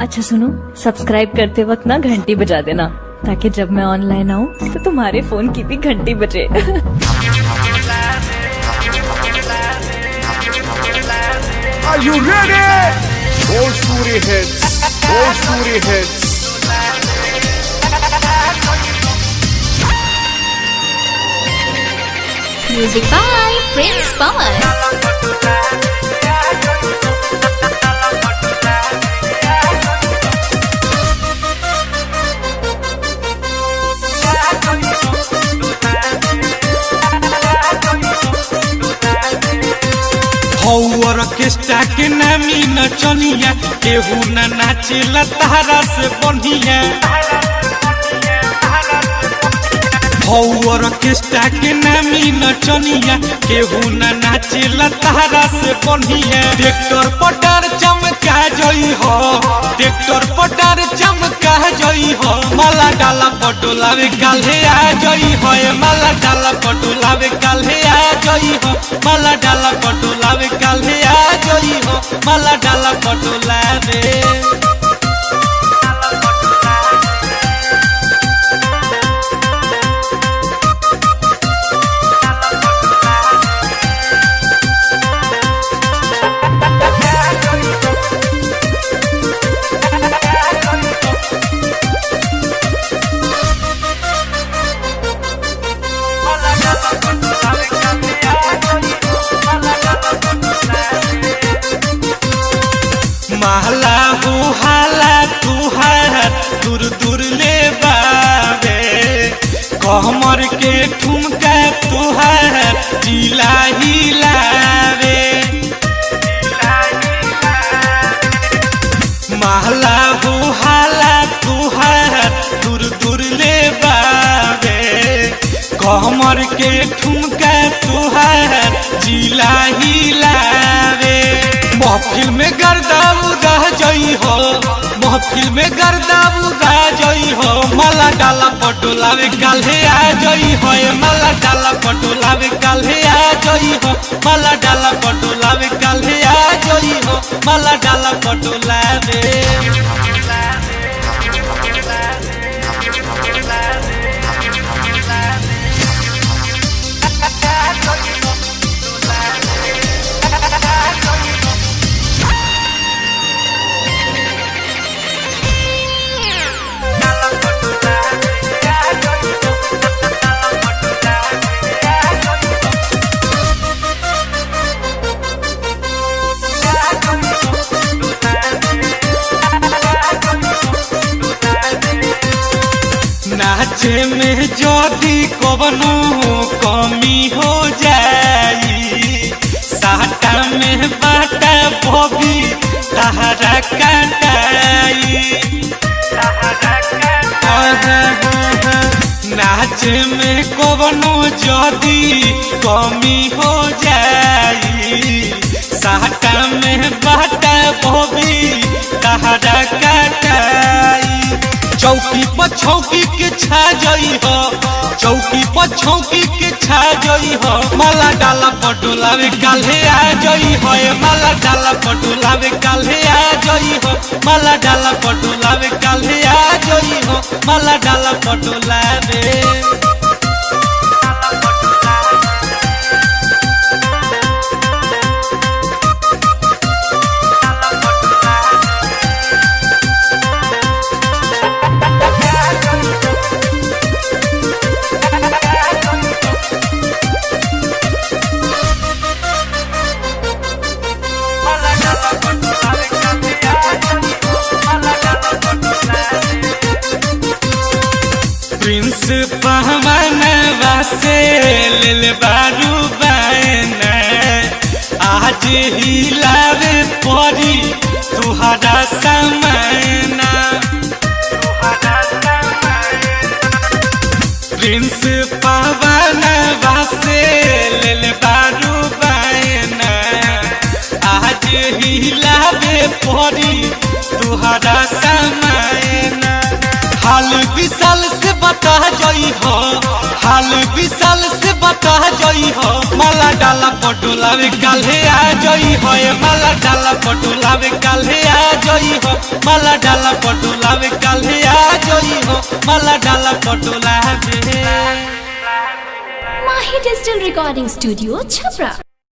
अच्छा सुनो, सब्सक्राइब करते वक्त ना घंटी बजा देना ताकि जब मैं ऑनलाइन आऊँ तो तुम्हारे फोन की भी घंटी बजे। Are you ready? Bhojpuri hits, Bhojpuri hits. Music by Prince Pawan. Orchestra के नामी नचनिया केहू न नाचेला तारा से बढ़िया। ऑर्केस्ट्रा के नामी नचनिया केहू न नाचेला तारा से बढ़िया। ट्रैक्टर पटार चमका जई हो, ट्रैक्टर पटार चमका जई हो। माला डाला पटोलावे काल्हे आ जई हो, माला डाला पटोलावे काल्हे आ जई हो। माला डाला पटोलावे काल्हे आ जई हो, माला डाला पटोलावे। महला हो हाला तुहार दूर दूर ले बाबे। कमर के ठुमका तुहार जिला हिलावे। महला हो हाला तुहार दूर दूर ले बाबे। कमर के ठुमका तुहार जिला हिलावे। महफिल में गर्दा उड़ा जई हो, महफिल में गर्दा उड़ा जई हो। माला डाला पटोलावे काल्हे आ जई हो, माला डाला पटोलावे काल्हे आ जई हो। माला डाला पटोलावे काल्हे आ जई हो, माला डाला पटोलावे। नाचे में जदी कवनो कमी हो जाई, साटा में बाटा भोगी तहरा काटाई। नाचे में कवनो जदी कमी हो जाई, साटा में बाटा भोगी तहरा काटाई। चौकी पर छौकी के छा जई हो, चौकी पर छौकी के छा जई हो। माला डाला पटोलावे काल्हे आ जई हो, माला डाला पटोलावे काल्हे आ जई हो। माला डाला पटोलावे काल्हे आ जई हो, माला डाला पटोलावे। प्रिंस पहमानवा से ले बारू बैना। आज ही लावे परी तुहरा समाना। प्रिंस पहमानवा से ले बारू बैना। आज ही लावे परी तुहरा समाना। हाल विशाल से बता जई हो, हाल विशाल से बता जई हो। माला डाला पटोलावे काल्हे आ जई हो, माला डाला पटोलावे काल्हे आ जई हो, माला डाला पटोलावे काल्हे आ जई हो, माला डाला पटोलावे। Mahi Digital Recording Studio, Chhapra.